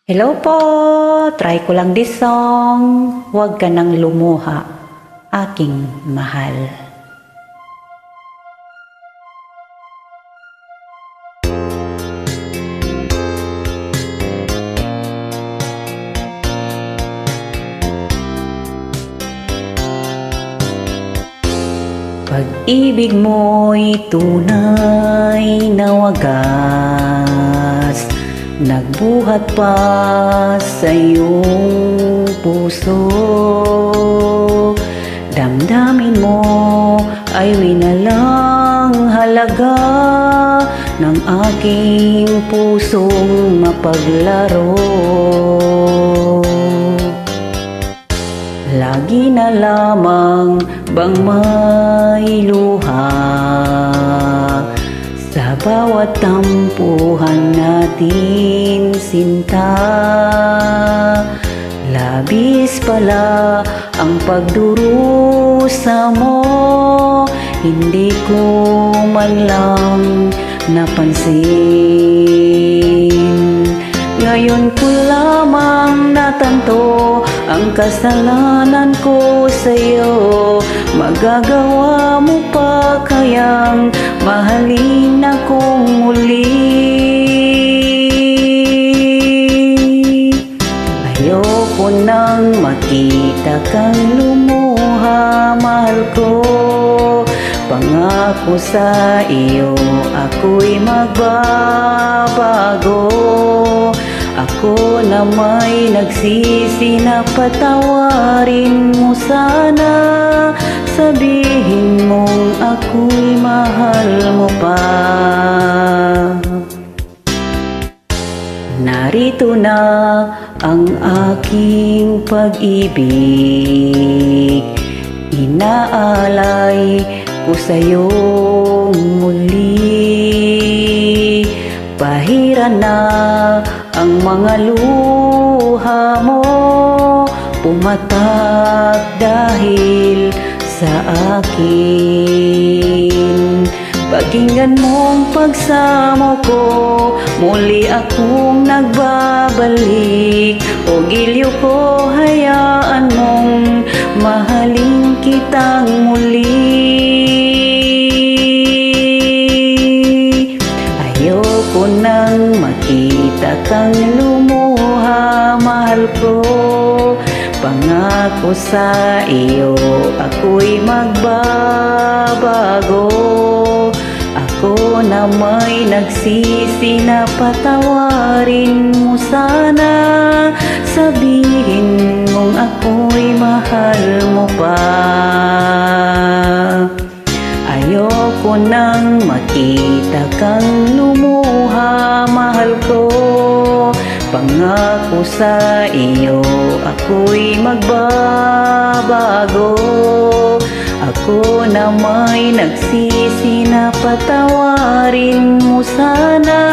Hello po! Try ko lang this song. Huwag ka nang lumuha, aking mahal. Pag-ibig mo'y tunay na wagas, nagbuhat pa sa iyong puso. Damdamin mo ay winalang halaga ng aking pusong mapaglaro. Lagi na lamang bang may luha sa bawat tampuhan natin, sinta? Labis pala ang pagdurusa mo, hindi ko man lang napansin. Ngayon ko lamang natanto ang kasalanan ko sa'yo. Magagawa mo pa kayang mahalin akong muli? Ayoko nang makita kang lumuha, mahal ko. Pangako sa iyo, ako'y magbabago. Ako na may nagsisi na patawarin mo sana. Sabihin mong ako'y mahal mo pa. Narito na ang aking pag-ibig, inaalay ko sa'yo muli. Pahiran na ang mga luha mo, pumatak dahil sa akin. Pakinggan mong pagsamo ko, muli akong nagbabalik. O giliw ko, hayaan mong mahalin kitang muli. Ayoko nang makita kang lumuha, mahal ko. Pangako sa iyo, ako'y magbabago. Ako na may nagsisi na patawarin mo sana. Sabihin mong ako'y mahal mo pa. Ayoko nang makita kang lumuha, mahal ko. Pangako sa iyo, ako'y magbabago. Ako na may nagsisi na patawarin mo sana.